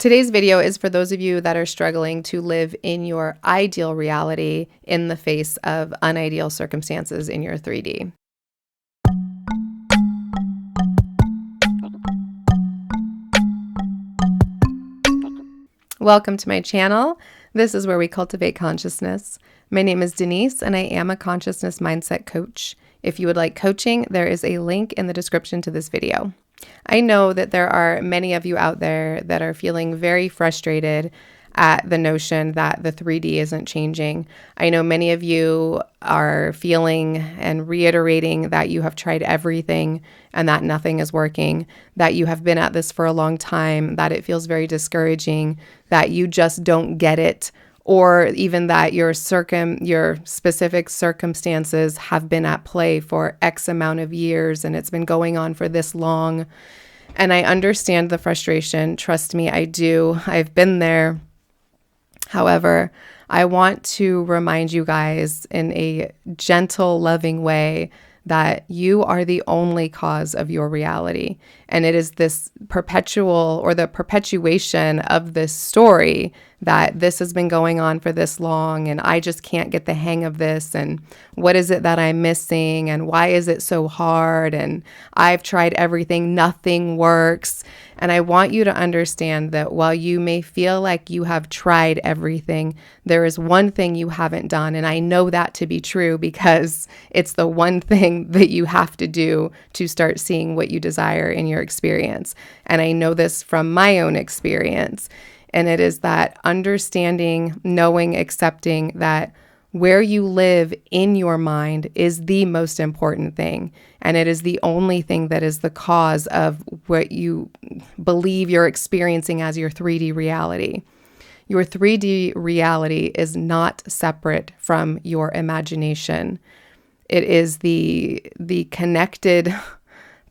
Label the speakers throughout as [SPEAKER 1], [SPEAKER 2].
[SPEAKER 1] Today's video is for those of you that are struggling to live in your ideal reality in the face of unideal circumstances in your 3D. Welcome to my channel. This is where we cultivate consciousness. My name is Denise, and I am a consciousness mindset coach. If you would like coaching, there is a link in the description to this video. I know that there are many of you out there that are feeling very frustrated at the notion that the 3D isn't changing. I know many of you are feeling and reiterating that you have tried everything and that nothing is working, that you have been at this for a long time, that it feels very discouraging, that you just don't get it, or even that your specific circumstances have been at play for X amount of years and it's been going on for this long. And I understand the frustration. Trust me, I do. I've been there. However, I want to remind you guys in a gentle, loving way that you are the only cause of your reality. And it is this perpetual or the perpetuation of this story that this has been going on for this long and I just can't get the hang of this, and what is it that I'm missing, and why is it so hard, and I've tried everything, nothing works. And I want you to understand that while you may feel like you have tried everything, there is one thing you haven't done. And I know that to be true because it's the one thing that you have to do to start seeing what you desire in your experience. And I know this from my own experience. And it is that understanding, knowing, accepting that where you live in your mind is the most important thing. And it is the only thing that is the cause of what you believe you're experiencing as your 3D reality. Your 3D reality is not separate from your imagination. It is the connected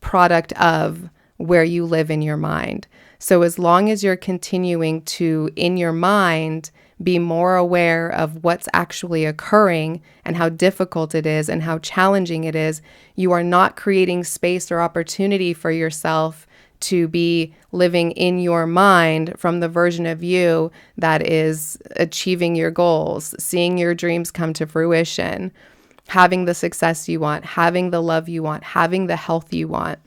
[SPEAKER 1] product of where you live in your mind. So as long as you're continuing to, in your mind, be more aware of what's actually occurring and how difficult it is and how challenging it is, you are not creating space or opportunity for yourself to be living in your mind from the version of you that is achieving your goals, seeing your dreams come to fruition, having the success you want, having the love you want, having the health you want,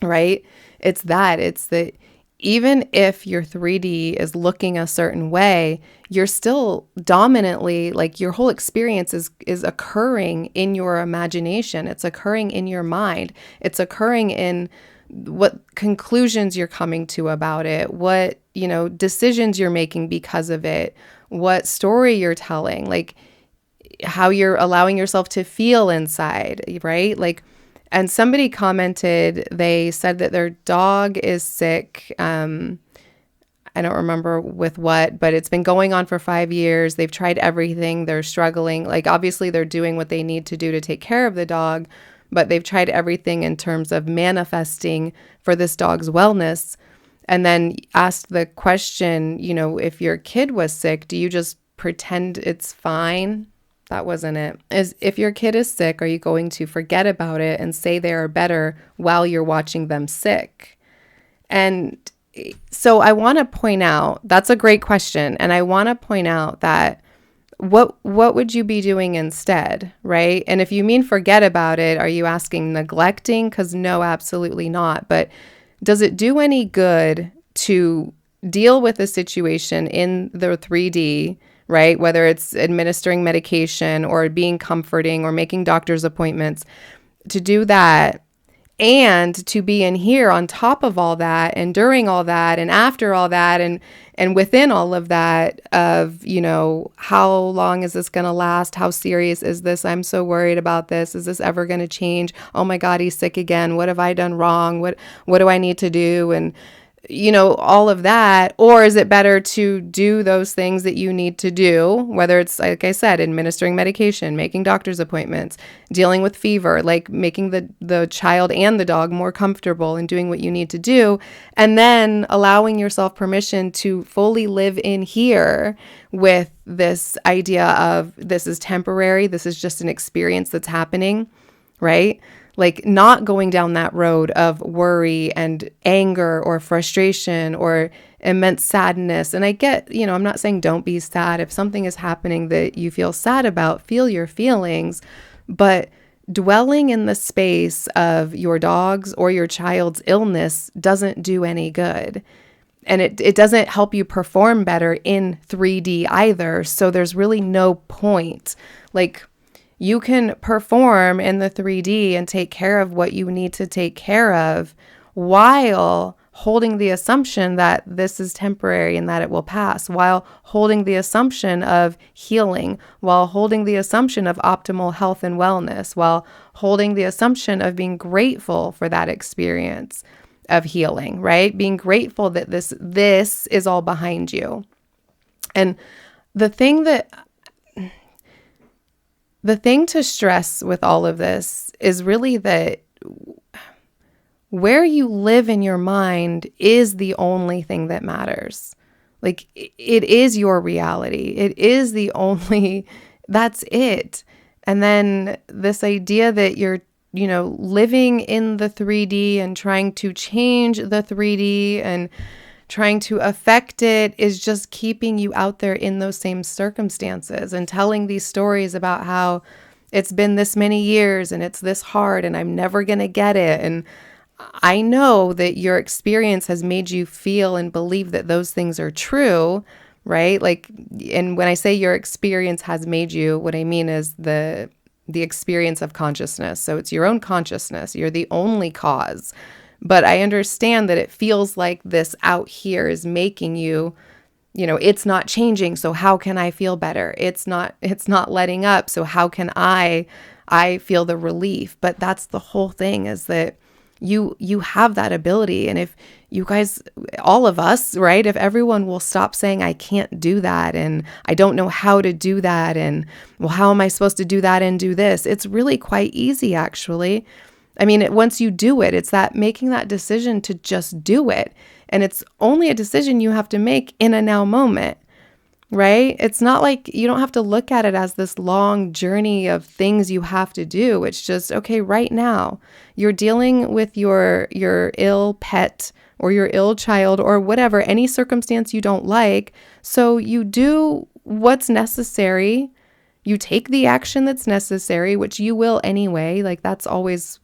[SPEAKER 1] right? It's that even if your 3D is looking a certain way, you're still dominantly, like your whole experience is occurring in your imagination. It's occurring in your mind. It's occurring in what conclusions you're coming to about it, what, decisions you're making because of it, what story you're telling, like how you're allowing yourself to feel inside, right? And somebody commented, they said that their dog is sick. I don't remember with what, but it's been going on for 5 years. They've tried everything. They're struggling. Obviously they're doing what they need to do to take care of the dog, but they've tried everything in terms of manifesting for this dog's wellness. And then asked the question, if your kid was sick, do you just pretend it's fine? That wasn't it. If your kid is sick, are you going to forget about it and say they are better while you're watching them sick? And so I want to point out, that's a great question. And I want to point out that what would you be doing instead, right? And if you mean forget about it, are you asking neglecting? Because no, absolutely not. But does it do any good to deal with a situation in the 3D, right? Whether it's administering medication or being comforting or making doctor's appointments, to do that and to be in here on top of all that and during all that and after all that and within all of that of, how long is this going to last? How serious is this? I'm so worried about this. Is this ever going to change? Oh my God, he's sick again. What have I done wrong? What do I need to do? And all of that? Or is it better to do those things that you need to do, whether it's, like I said, administering medication, making doctor's appointments, dealing with fever, making the child and the dog more comfortable and doing what you need to do, and then allowing yourself permission to fully live in here with this idea of this is temporary, this is just an experience that's happening, right? Not going down that road of worry and anger or frustration or immense sadness. And I get, I'm not saying don't be sad. If something is happening that you feel sad about, feel your feelings, but dwelling in the space of your dog's or your child's illness doesn't do any good. And it doesn't help you perform better in 3D either. So there's really no point. Like, you can perform in the 3D and take care of what you need to take care of while holding the assumption that this is temporary and that it will pass, while holding the assumption of healing, while holding the assumption of optimal health and wellness, while holding the assumption of being grateful for that experience of healing, right? Being grateful that this is all behind you. And the thing to stress with all of this is really that where you live in your mind is the only thing that matters. Like, it is your reality. It is the only, that's it. And then this idea that you're, living in the 3D and trying to change the 3D and trying to affect it is just keeping you out there in those same circumstances and telling these stories about how it's been this many years and it's this hard and I'm never going to get it. And I know that your experience has made you feel and believe that those things are true, right? Like, and when I say your experience has made you, what I mean is the experience of consciousness. So it's your own consciousness. You're the only cause. But I understand that it feels like this out here is making you, it's not changing. So how can I feel better? It's not letting up. So how can I feel the relief? But that's the whole thing, is that you have that ability. And if you guys, all of us, right, if everyone will stop saying, I can't do that, and I don't know how to do that, and well, how am I supposed to do that and do this? It's really quite easy, actually. I mean, once you do it, it's that making that decision to just do it. And it's only a decision you have to make in a now moment, right? It's not like you don't have to look at it as this long journey of things you have to do. It's just, okay, right now you're dealing with your ill pet or your ill child or whatever, any circumstance you don't like. So you do what's necessary. You take the action that's necessary, which you will anyway. Like, that's always,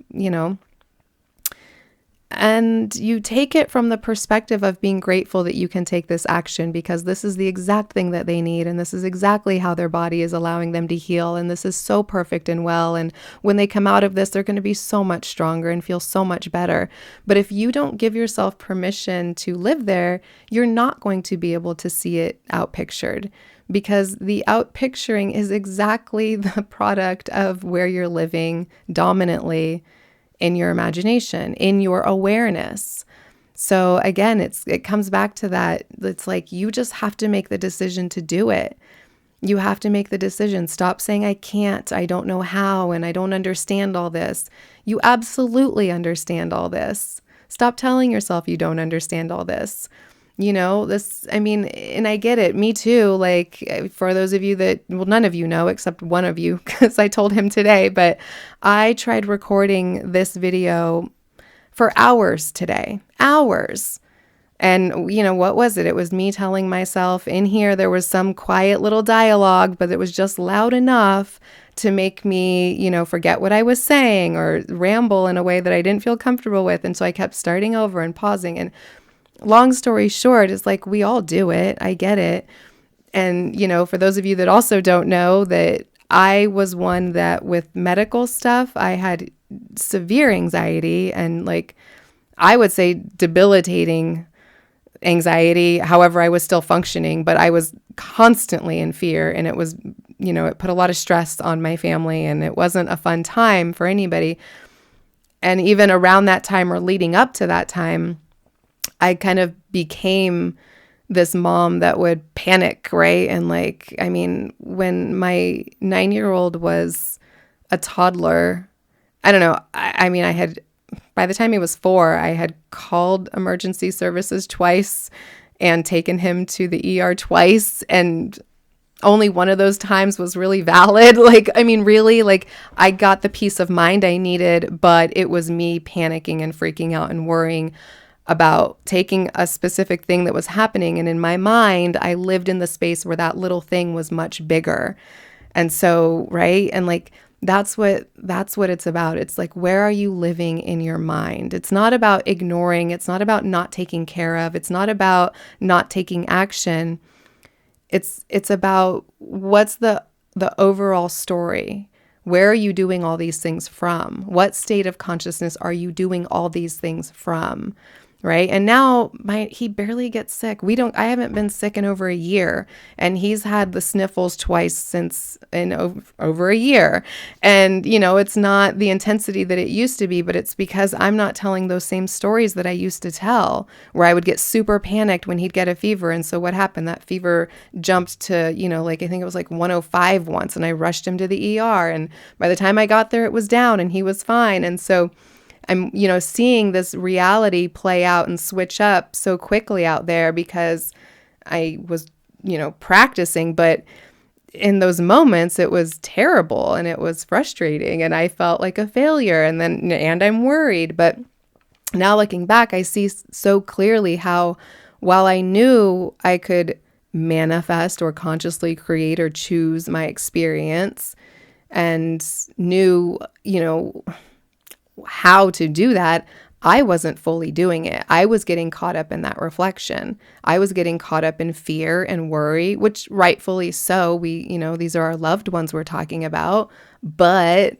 [SPEAKER 1] and you take it from the perspective of being grateful that you can take this action, because this is the exact thing that they need. And this is exactly how their body is allowing them to heal. And this is so perfect and well. And when they come out of this, they're going to be so much stronger and feel so much better. But if you don't give yourself permission to live there, you're not going to be able to see it outpictured, because the outpicturing is exactly the product of where you're living dominantly in your imagination, in your awareness. So again, it comes back to that. It's like, you just have to make the decision to do it. You have to make the decision. Stop saying, I can't, I don't know how, and I don't understand all this. You absolutely understand all this. Stop telling yourself you don't understand all this. And I get it. Me too. Like, for those of you that, well, none of you know except one of you, because I told him today, but I tried recording this video for hours today. Hours. And what was it? It was me telling myself in here, there was some quiet little dialogue, but it was just loud enough to make me, forget what I was saying or ramble in a way that I didn't feel comfortable with. And so I kept starting over and pausing. And long story short, is like, we all do it. I get it. And, for those of you that also don't know, that I was one that with medical stuff, I had severe anxiety and, like, I would say debilitating anxiety. However, I was still functioning, but I was constantly in fear, and it was, it put a lot of stress on my family, and it wasn't a fun time for anybody. And even around that time or leading up to that time, I kind of became this mom that would panic, right? And when my 9-year-old was a toddler, I don't know. I had, by the time he was 4, I had called emergency services twice and taken him to the ER twice. And only one of those times was really valid. Really, I got the peace of mind I needed, but it was me panicking and freaking out and worrying about taking a specific thing that was happening. And in my mind, I lived in the space where that little thing was much bigger. And so, right. And like, that's what it's about. It's like, where are you living in your mind? It's not about ignoring. It's not about not taking care of. It's not about not taking action. It's about what's the overall story. Where are you doing all these things from? What state of consciousness are you doing all these things from? Right. And now he barely gets sick. I haven't been sick in over a year, and he's had the sniffles twice since in over a year. And, it's not the intensity that it used to be, but it's because I'm not telling those same stories that I used to tell, where I would get super panicked when he'd get a fever. And so what happened? That fever jumped to, like, I think it was like 105 once, and I rushed him to the ER. And by the time I got there, it was down and he was fine. And so I'm, seeing this reality play out and switch up so quickly out there because I was, practicing. But in those moments, it was terrible and it was frustrating and I felt like a failure and I'm worried. But now looking back, I see so clearly how while I knew I could manifest or consciously create or choose my experience and knew, how to do that, I wasn't fully doing it. I was getting caught up in that reflection. I was getting caught up in fear and worry, which rightfully so. These are our loved ones we're talking about. But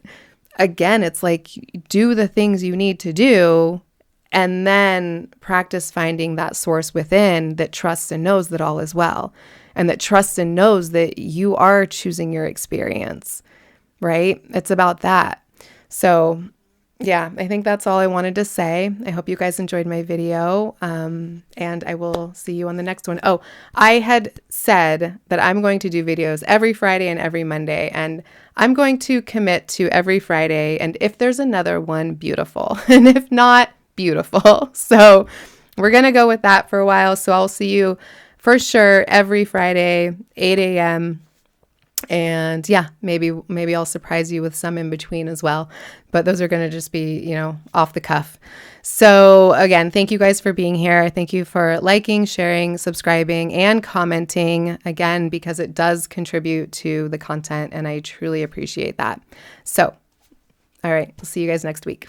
[SPEAKER 1] again, it's like, do the things you need to do and then practice finding that source within that trusts and knows that all is well, and that trusts and knows that you are choosing your experience, right? It's about that. So yeah, I think that's all I wanted to say. I hope you guys enjoyed my video, and I will see you on the next one. Oh, I had said that I'm going to do videos every Friday and every Monday, and I'm going to commit to every Friday, and if there's another one, beautiful, and if not, beautiful. So we're going to go with that for a while, so I'll see you for sure every Friday, 8 a.m., and yeah, maybe I'll surprise you with some in between as well. But those are going to just be, off the cuff. So again, thank you guys for being here. Thank you for liking, sharing, subscribing, and commenting again, because it does contribute to the content and I truly appreciate that. So, all right, we'll see you guys next week.